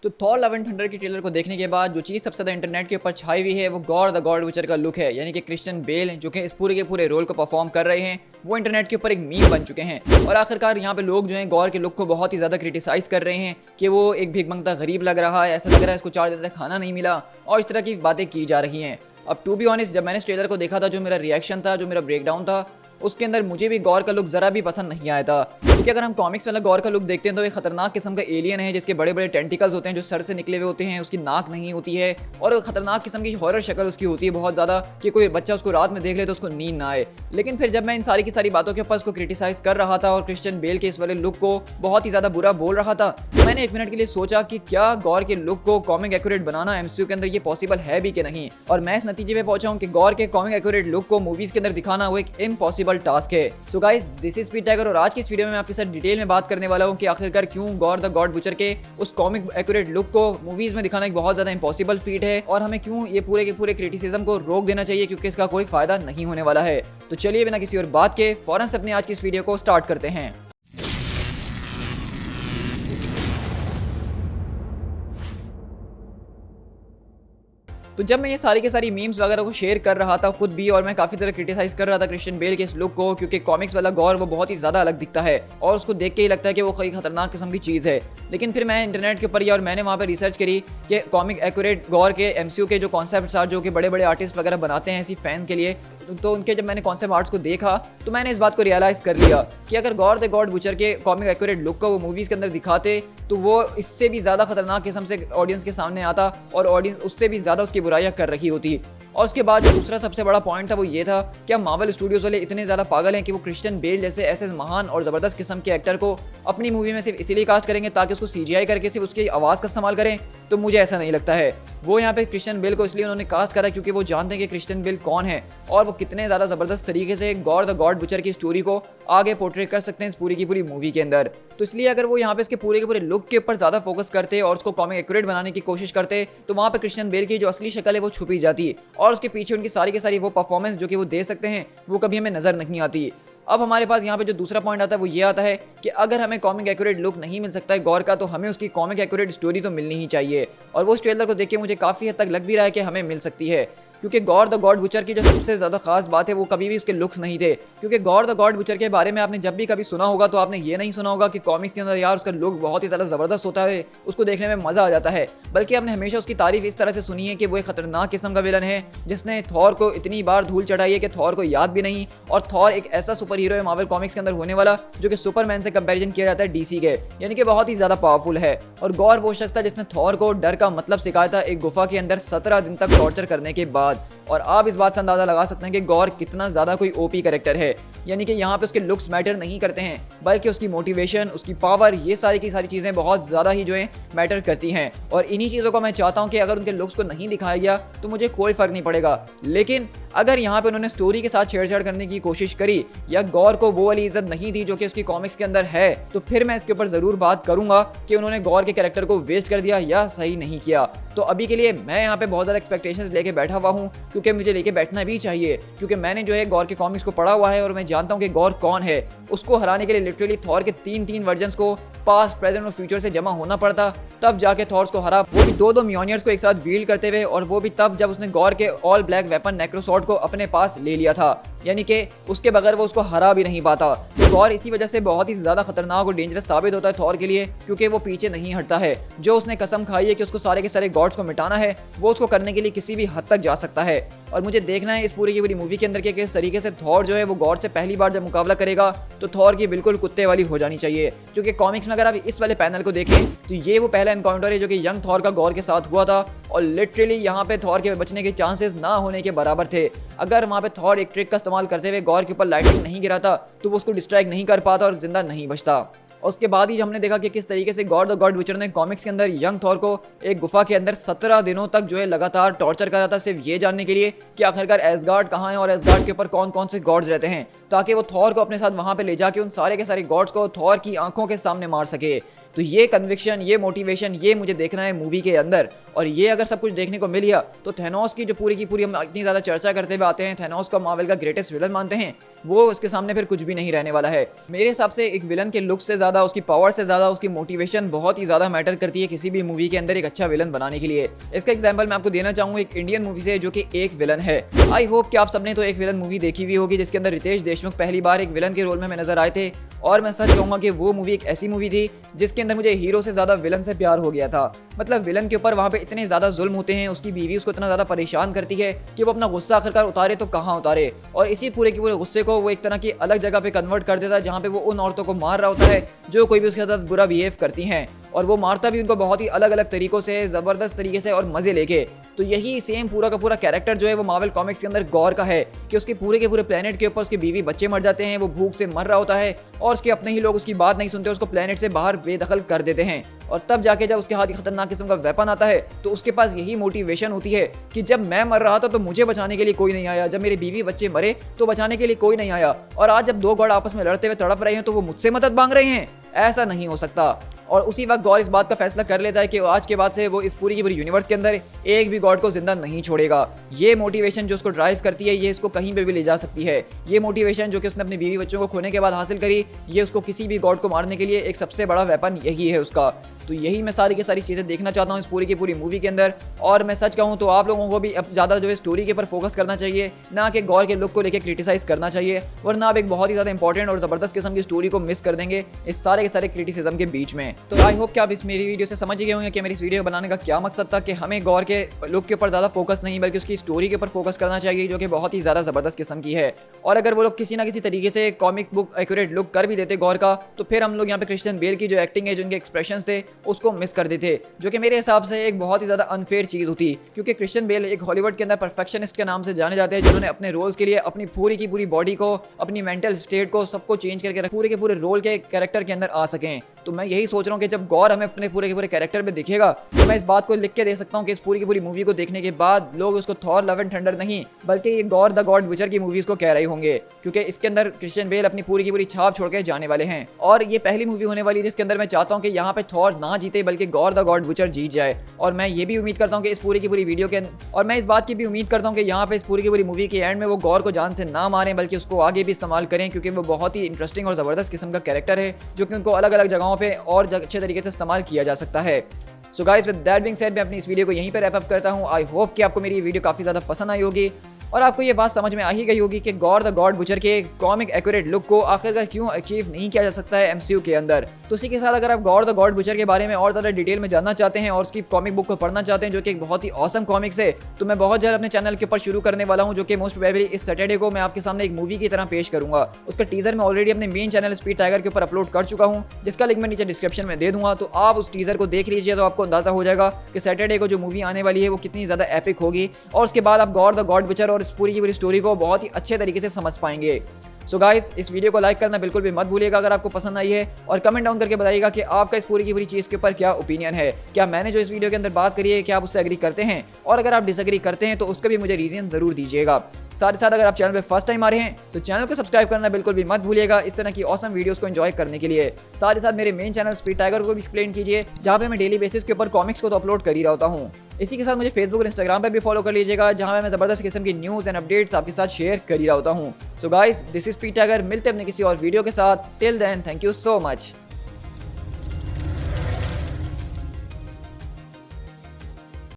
तो Thor love and thunder के trailer को देखने के बाद जो चीज़ सबसे ज़्यादा इंटरनेट के ऊपर छाई हुई है वो गॉर द गॉड विचर का लुक है, यानी कि क्रिश्चियन बेल जो कि इस पूरे के पूरे रोल को परफॉर्म कर रहे हैं वो इंटरनेट के ऊपर एक मीम बन चुके हैं। और आखिरकार यहाँ पे लोग जो हैं गॉर के लुक को बहुत ही ज़्यादा क्रिटिसाइज कर रहे हैं कि वो एक भीख मंगता गरीब लग रहा है, ऐसा लग रहा है इसको 4 दिन तक खाना नहीं मिला और इस तरह की बातें की जा रही हैं। अब टू बी ऑनेस्ट, जब मैंने इस ट्रेलर को देखा था, जो मेरा रिएक्शन था, जो मेरा ब्रेकडाउन था, उसके अंदर मुझे भी गौर का लुक ज़रा भी पसंद नहीं आया था। क्योंकि अगर हम कॉमिक्स वाला गौर का लुक देखते हैं तो एक खतरनाक किस्म का एलियन है जिसके बड़े बड़े टेंटिकल्स होते हैं जो सर से निकले हुए होते हैं, उसकी नाक नहीं होती है और खतरनाक किस्म की हॉरर शक्ल उसकी होती है बहुत ज़्यादा कि कोई बच्चा उसको रात में देख ले तो उसको नींद ना आए। लेकिन फिर जब मैं इन सारी की सारी बातों के ऊपर उसको क्रिटिसाइज कर रहा था और क्रिश्चियन बेल के इस वाले लुक को बहुत ही ज़्यादा बुरा बोल रहा था, तो मैंने एक मिनट के लिए सोचा कि क्या गौर के लुक को कॉमिक एक्यूरेट बनाना एमसीयू के अंदर ये पॉसिबल है भी कि नहीं। और मैं इस नतीजे पे पहुंचा हूं कि गौर के कॉमिक एक्यूरेट लुक को मूवीज के अंदर दिखाना वो एक इम्पॉसिबल टास्क है। सो गाइस, दिस इज पीट टाइगर और आज की इस वीडियो में मैं आपके साथ डिटेल में बात करने वाला हूं कि आखिरकार क्यों गॉर द गॉड बुचर के उस कॉमिक एक्यूरेट लुक को मूवीज में दिखाना एक बहुत ज्यादा इम्पॉसिबल फीट है और हमें क्यों ये पूरे के पूरे क्रिटिसिज्म को रोक देना चाहिए, क्योंकि इसका कोई फायदा नहीं होने वाला है। तो चलिए बिना किसी और बात के फौरन से अपनी आज की इस वीडियो को स्टार्ट करते हैं। तो जब मैं ये सारी के सारी मीम्स वगैरह को शेयर कर रहा था खुद भी, और मैं काफ़ी तरह क्रिटिसाइज कर रहा था क्रिश्चियन बेल के इस लुक को, क्योंकि कॉमिक्स वाला गौर वो बहुत ही ज़्यादा अलग दिखता है और उसको देख के ही लगता है कि वो कोई खतरनाक किस्म की चीज़ है। लेकिन फिर मैं इंटरनेट के ऊपर गया और मैंने वहाँ पर रिसर्च करी कि कॉमिक एक्यूरेट गौर के एमसीयू के जो कॉन्सेप्ट्स आर्ट जो कि बड़े बड़े आर्टिस्ट वगैरह बनाते हैं ऐसी फैन के लिए, तो उनके जब मैंने कॉन्सेप्ट आर्ट्स को देखा तो मैंने इस बात को रियलाइज़ कर लिया कि अगर गॉर द गॉड बुचर के कॉमिक एक्यूरेट लुक को वो मूवीज़ के अंदर दिखाते तो वो इससे भी ज़्यादा खतरनाक किस्म से ऑडियंस के सामने आता और ऑडियंस उससे भी ज़्यादा उसकी बुराइयाँ कर रही होती। और उसके बाद जो दूसरा सबसे बड़ा पॉइंट था वो ये था कि अब मार्वल स्टूडियोज वाले इतने ज़्यादा पागल हैं कि वो क्रिश्चियन बेल जैसे ऐसे महान और ज़बरदस्त किस्म के एक्टर को अपनी मूवी में सिर्फ इसीलिए कास्ट करेंगे ताकि उसको सीजीआई करके सिर्फ उसकी आवाज़ का इस्तेमाल करें। तो मुझे ऐसा नहीं लगता है। वो यहाँ पे क्रिश्चियन बेल को इसलिए उन्होंने कास्ट करा क्योंकि वो जानते हैं कि क्रिश्चियन बेल कौन है और वो कितने ज़्यादा ज़बरदस्त तरीके से गॉर द गॉड बुचर की स्टोरी को आगे पोर्ट्रेट कर सकते हैं इस पूरी की पूरी मूवी के अंदर। तो इसलिए अगर वो यहाँ पे इसके पूरे के पूरे लुक के ऊपर ज़्यादा फोकस करते और उसको कॉमिक एक्यूरेट बनाने की कोशिश करते तो वहाँ पे क्रिश्चियन बेल की जो असली शक्ल है वो छुपी जाती और उसके पीछे उनकी सारी की सारी वो परफॉर्मेंस जो कि वो दे सकते हैं वो कभी हमें नज़र नहीं आती। अब हमारे पास यहाँ पे जो दूसरा पॉइंट आता है वो ये आता है कि अगर हमें कॉमिक एक्यूरेट लुक नहीं मिल सकता है गौर का, तो हमें उसकी कॉमिक एक्यूरेट स्टोरी तो मिलनी ही चाहिए। और वो इस ट्रेलर को देख के मुझे काफ़ी हद तक लग भी रहा है कि हमें मिल सकती है, क्योंकि गॉर द गॉड बुचर की जो सबसे ज़्यादा खास बात है वो कभी भी उसके लुक्स नहीं थे। क्योंकि गॉर द गॉड बुचर के बारे में आपने जब भी कभी सुना होगा तो आपने ये नहीं सुना होगा कि कॉमिक्स के अंदर यार उसका लुक बहुत ही ज़्यादा ज़बरदस्त होता है, उसको देखने में मज़ा आ जाता है, बल्कि आपने हमेशा उसकी तारीफ इस तरह से सुनी है कि वो एक खतरनाक किस्म का विलन है जिसने थॉर को इतनी बार धूल चढ़ाई है कि थॉर को याद भी नहीं। और थॉर एक ऐसा सुपर हीरो है मार्वल कॉमिक्स के अंदर होने वाला जो कि सुपरमैन से कंपैरिजन किया जाता है डीसी के, यानी कि बहुत ही ज़्यादा पावरफुल है। और गौर वो शख्स था जिसने थॉर को डर का मतलब सिखाया था एक गुफा के अंदर 17 दिन तक टॉर्चर करने के बाद। और आप इस बात से अंदाजा लगा सकते हैं कि गौर कितना ज़्यादा कोई ओपी कैरेक्टर है, यानी कि यहाँ पे उसके लुक्स मैटर नहीं करते हैं बल्कि उसकी मोटिवेशन, उसकी पावर, ये सारी की सारी चीज़ें बहुत ज़्यादा ही जो है मैटर करती हैं। और इन्हीं चीज़ों को मैं चाहता हूँ कि अगर उनके लुक्स को नहीं दिखाया गया तो मुझे कोई फ़र्क नहीं पड़ेगा, लेकिन अगर यहाँ पे उन्होंने स्टोरी के साथ छेड़छाड़ करने की कोशिश करी या गौर को वो वाली इज्जत नहीं दी जो कि उसकी कॉमिक्स के अंदर है, तो फिर मैं इसके ऊपर ज़रूर बात करूँगा कि उन्होंने गौर के कैरेक्टर को वेस्ट कर दिया या सही नहीं किया। तो अभी के लिए मैं यहाँ पे बहुत ज़्यादा एक्सपेक्टेशंस लेके बैठा हुआ हूँ, क्योंकि मुझे लेके बैठना भी चाहिए, क्योंकि मैंने जो है गौर के कॉमिक्स को पढ़ा हुआ है और मैं जानता हूँ कि गौर कौन है। उसको हराने के लिए लिटरली थॉर के तीन वर्जन्स को पास्ट, प्रेजेंट और फ्यूचर से जमा होना पड़ता, तब जाके थॉर्स को हरा, वो भी दो मियोनियर्स को एक साथ व्हील्ड करते हुए, और वो भी तब जब उसने गौर के ऑल ब्लैक वेपन नेक्रोसॉर्ड को अपने पास ले लिया था, यानी कि उसके बगैर वो उसको हरा भी नहीं पाता। तो गौर इसी वजह से बहुत ही ज़्यादा खतरनाक और डेंजरस साबित होता है थॉर के लिए, क्योंकि वो पीछे नहीं हटता है। जो उसने कसम खाई है कि उसको सारे के सारे गॉड्स को मिटाना है, वो उसको करने के लिए किसी भी हद तक जा सकता है। और मुझे देखना है इस पूरी की पूरी मूवी के अंदर के किस तरीके से थॉर जो है वो गॉड से पहली बार जब मुकाबला करेगा तो थॉर की बिल्कुल कुत्ते वाली हो जानी चाहिए। क्योंकि कॉमिक्स में अगर आप इस वाले पैनल को देखें तो ये वो पहला एनकाउंटर है जो कि यंग थॉर का गौर के साथ हुआ था, और लिटरली यहाँ पे थॉर के बचने के चांसेस ना होने के बराबर थे। अगर वहाँ पे थॉर एक ट्रिक का इस्तेमाल करते हुए गौर के ऊपर लाइटिंग नहीं गिराता तो वो उसको डिस्ट्रैक्ट नहीं कर पाता और जिंदा नहीं बचता। और उसके बाद ही हमने देखा कि किस तरीके से गॉड द गॉड विचर ने कॉमिक्स के अंदर यंग थॉर को एक गुफा के अंदर 17 दिनों तक जो है लगातार टॉर्चर करा था, सिर्फ ये जानने के लिए कि आखिरकार एसगार्ड कहाँ है और एसगार्ड के ऊपर कौन कौन से गॉड्स रहते हैं, ताकि वो थॉर को अपने साथ वहाँ पे ले जाके उन सारे के सारे गॉड्स को थॉर की आंखों के सामने मार सके। तो ये कन्विक्शन, ये मोटिवेशन, ये मुझे देखना है मूवी के अंदर। और ये अगर सब कुछ देखने को मिल गया तो थैनोस की जो पूरी की पूरी हम इतनी ज़्यादा चर्चा करते हुए आते हैं, थैनोस को मार्वल का ग्रेटेस्ट विलन मानते हैं, वो उसके सामने फिर कुछ भी नहीं रहने वाला है। मेरे हिसाब से एक विलन के लुक से ज़्यादा, उसकी पावर से ज़्यादा उसकी मोटिवेशन बहुत ही ज़्यादा मैटर करती है किसी भी मूवी के अंदर एक अच्छा विलन बनाने के लिए। इसका एग्जांपल मैं आपको देना चाहूँगा एक इंडियन मूवी से जो कि एक विलन है। आई होप कि आप सबने तो एक विलन मूवी देखी हुई होगी जिसके अंदर रितेश देशमुख पहली बार एक विलन के रोल में हमें नजर आए थे। और मैं सच कहूँगा कि वो मूवी एक ऐसी मूवी थी जिसके अंदर मुझे हीरो से ज़्यादा विलन से प्यार हो गया था। मतलब विलन के ऊपर वहाँ पे इतने ज़्यादा जुल्म होते हैं, उसकी बीवी उसको इतना ज़्यादा परेशान करती है कि वो अपना गुस्सा आखिरकार उतारे तो कहाँ उतारे, और इसी पूरे के पूरे गुस्से को वो एक तरह की अलग जगह पे कन्वर्ट कर देता है जहाँ पे वो उन औरतों को मार रहा होता है जो कोई भी उसके साथ बुरा बिहेव करती हैं, और वो मारता भी उनको बहुत ही अलग अलग तरीकों से, ज़बरदस्त तरीके से और मज़े लेके। तो यही सेम पूरा का पूरा कैरेक्टर जो है वो मार्वल कॉमिक्स के अंदर गॉर का है कि उसके पूरे के पूरे प्लेनेट के ऊपर उसकी बीवी बच्चे मर जाते हैं, वो भूख से मर रहा होता है और उसके अपने ही लोग उसकी बात नहीं सुनते, उसको प्लेनेट से बाहर बेदखल कर देते हैं। और तब जाके जब उसके हाथ खतरनाक किस्म का वेपन आता है तो उसके पास यही मोटिवेशन होती है कि जब मैं मर रहा था तो मुझे बचाने के लिए कोई नहीं आया, जब मेरे बीवी बच्चे मरे तो बचाने के लिए कोई नहीं आया, और आज जब दो गॉड आपस में लड़ते हुए तड़प रहे हैं तो वो मुझसे मदद मांग रहे हैं। ऐसा नहीं हो सकता। और उसी वक्त गॉड इस बात का फैसला कर लेता है कि आज के बाद से वो इस पूरी की पूरी यूनिवर्स के अंदर एक भी गॉड को जिंदा नहीं छोड़ेगा। ये मोटिवेशन जो उसको ड्राइव करती है ये इसको कहीं पे भी ले जा सकती है। ये मोटिवेशन जो कि उसने अपनी बीवी बच्चों को खोने के बाद हासिल करी, ये उसको किसी भी गॉड को मारने के लिए एक सबसे बड़ा वेपन यही है उसका। तो यही मैं सारी की सारी चीज़ें देखना चाहता हूँ इस पूरी की पूरी मूवी के अंदर। और मैं सच कहूँ तो आप लोगों को भी अब ज़्यादा जो है स्टोरी के ऊपर फोकस करना चाहिए, ना कि गॉर के लुक को लेकर क्रिटिसाइज करना चाहिए, वरना आप एक बहुत ही ज़्यादा इंपॉर्टेंट और ज़बरदस्त किस्म की स्टोरी को मिस कर देंगे इस सारे के सारे क्रिटिसिज्म के बीच में। तो आई होप कि आप इस मेरी वीडियो से समझ गए होंगे कि मेरी इस वीडियो बनाने का क्या मकसद था, कि हमें गॉर के लुक के ऊपर ज़्यादा फोकस नहीं बल्कि उसकी स्टोरी के ऊपर फोकस करना चाहिए जो कि बहुत ही ज़्यादा ज़बरदस्त किस्म की है। और अगर वो लोग किसी ना किसी तरीके से कॉमिक बुक एक्यूरेट लुक कर भी देते गॉर का, तो फिर हम लोग यहाँ पे क्रिश्चियन बेल की जो एक्टिंग है, जो उनके एक्सप्रेशन थे, उसको मिस कर देते, जो कि मेरे हिसाब से एक बहुत ही ज़्यादा अनफेयर चीज़ होती। क्योंकि क्रिश्चियन बेल एक हॉलीवुड के अंदर परफेक्शनिस्ट के नाम से जाने जाते हैं, जिन्होंने अपने रोल्स के लिए अपनी पूरी की पूरी बॉडी को, अपनी मेंटल स्टेट को, सबको चेंज करके पूरे के पूरे रोल के कैरेक्टर के अंदर आ सकें। तो मैं यही सोच रहा हूँ कि जब गॉर हमें अपने पूरे के पूरे कैरेक्टर में दिखेगा तो मैं इस बात को लिख के दे सकता हूँ कि इस पूरी की पूरी मूवी को देखने के बाद लोग उसको थॉर लव एंड थंडर नहीं बल्कि ये गॉर द गॉड विचर की मूवीज को कह रहे होंगे, क्योंकि इसके अंदर क्रिश्चियन बेल अपनी पूरी की पूरी छाप छोड़ के जाने वाले हैं। और ये पहली मूवी होने वाली है जिसके अंदर मैं चाहता हूँ कि यहाँ पे थॉर ना जीते बल्कि गॉर द गॉड विचर जीत जाए। और मैं ये भी उम्मीद करता हूँ कि इस पूरी की पूरी वीडियो के और मैं इस बात की भी उम्मीद करता हूँ कि यहाँ पे इस पूरी की पूरी मूवी के एंड में वो गॉर को जान से ना मारें बल्कि उसको आगे भी इस्तेमाल करें, क्योंकि वो बहुत ही इंटरेस्टिंग और ज़बरदस्त किस्म का कैरेक्टर है जो कि उनको अलग अलग जगहों पर और अच्छे तरीके से इस्तेमाल किया जा सकता है। So guys, with that being said मैं अपनी इस वीडियो को यहीं पर रैप अप करता हूँ। आई होप कि आपको मेरी वीडियो काफ़ी ज़्यादा पसंद आई होगी और आपको ये बात समझ में आ ही गई होगी कि गॉर द गॉड बुचर के कॉमिक एक्यूरेट लुक को आखिरकार क्यों अचीव नहीं किया जा सकता है एमसीयू के अंदर। तो उसी के साथ अगर आप गॉर द गॉड बुचर के बारे में और ज़्यादा डिटेल में जानना चाहते हैं और उसकी कॉमिक बुक को पढ़ना चाहते हैं जो कि एक बहुत ही ऑसम कॉमिक्स है, तो मैं बहुत जल्द अपने चैनल के ऊपर शुरू करने वाला हूँ, जो कि मोस्ट प्रोबेबली इस सैटरडे को मैं आपके सामने एक मूवी की तरह पेश करूंगा। उसका टीजर मैं ऑलरेडी अपने मेन चैनल स्पीड टाइगर के ऊपर अपलोड कर चुका हूँ, जिसका लिंक मैं नीचे डिस्क्रिप्शन में दे दूंगा। तो आप उस टीजर को देख लीजिए तो आपको अंदाजा हो जाएगा कि सैटरडे को जो मूवी आने वाली है वो कितनी ज़्यादा एपिक होगी, और उसके बाद आप गॉर द गॉड बुचर और इस पूरी की पूरी स्टोरी को बहुत ही अच्छे तरीके से समझ पाएंगे। सो गाइस, इस वीडियो को लाइक करना बिल्कुल भी मत भूलिएगा अगर आपको पसंद आई है, और कमेंट डाउन करके बताइएगा कि आपका इस पूरी की पूरी चीज़ के ऊपर क्या ओपिनियन है। क्या मैंने जो इस वीडियो के अंदर बात करी है क्या आप उससे एग्री करते हैं, और अगर आप डिसएग्री करते हैं तो उसका भी मुझे रीजन ज़रूर दीजिएगा। साथ ही साथ अगर आप चैनल पे फर्स्ट टाइम आ रहे हैं तो चैनल को सब्सक्राइब करना बिल्कुल भी मत भूलिएगा इस तरह की ऑसम वीडियोस को एंजॉय करने के लिए। साथ ही साथ मेरे मेन चैनल स्पीड टाइगर को भी एक्सप्लेन कीजिए, जहाँ पे मैं डेली बेसिस के ऊपर कॉमिक्स को तो अपलोड कर ही रहता हूँ। इसी के साथ मुझे फेसबुक और इंस्टाग्राम पे भी फॉलो कर लीजिएगा, जहाँ मैं ज़बरदस्त किस्म की न्यूज़ एंड अपडेट्स आपके साथ शेयर कर ही रहता हूँ। So guys, this is speed tiger, मिलते हैं अपने किसी और वीडियो के साथ। Till then, thank you so much.